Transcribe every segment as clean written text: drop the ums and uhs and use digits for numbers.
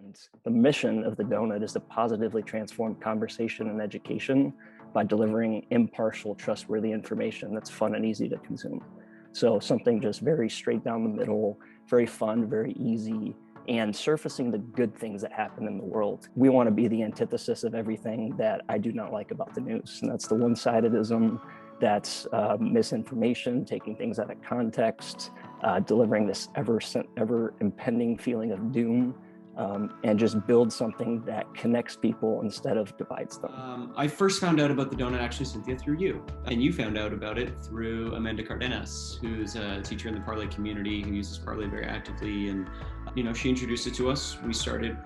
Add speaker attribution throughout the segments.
Speaker 1: And the mission of the donut is to positively transform conversation and education by delivering impartial, trustworthy information that's fun and easy to consume. So something just very straight down the middle, very fun, very easy, and surfacing the good things that happen in the world. We want to be the antithesis of everything that I do not like about the news. And that's the one-sidedism, that's misinformation, taking things out of context, delivering this ever impending feeling of doom. And just build something that connects people instead of divides them.
Speaker 2: I first found out about the donut actually, Cynthia, through you. And you found out about it through Amanda Cardenas, who's a teacher in the Parlay community who uses Parlay very actively. And, she introduced it to us. We started,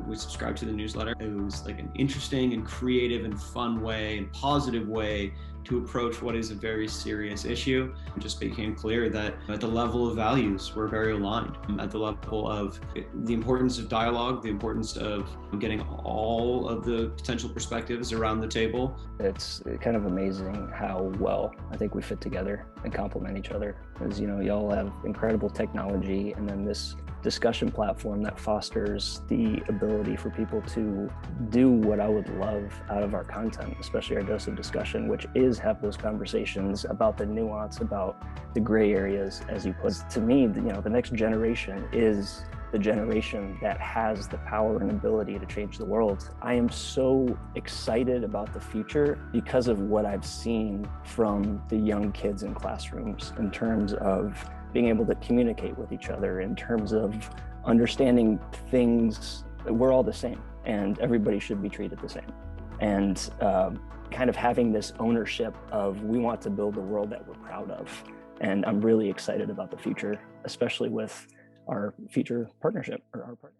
Speaker 2: we subscribed to the newsletter. It was like an interesting and creative and fun way and positive way to approach what is a very serious issue. It just became clear that at the level of values, we're very aligned. At the level of the importance of dialogue, the importance of getting all of the potential perspectives around the table.
Speaker 1: It's kind of amazing how well I think we fit together and complement each other. As y'all have incredible technology, and then this discussion platform that fosters the ability for people to do what I would love out of our content, especially our dose of discussion, which is have those conversations about the nuance, about the gray areas, as you put. To me, the next generation is the generation that has the power and ability to change the world. I am so excited about the future because of what I've seen from the young kids in classrooms in terms of being able to communicate with each other, in terms of understanding things. We're all the same and everybody should be treated the same. And kind of having this ownership of, we want to build a world that we're proud of. And I'm really excited about the future, especially with our future partnership or our partner.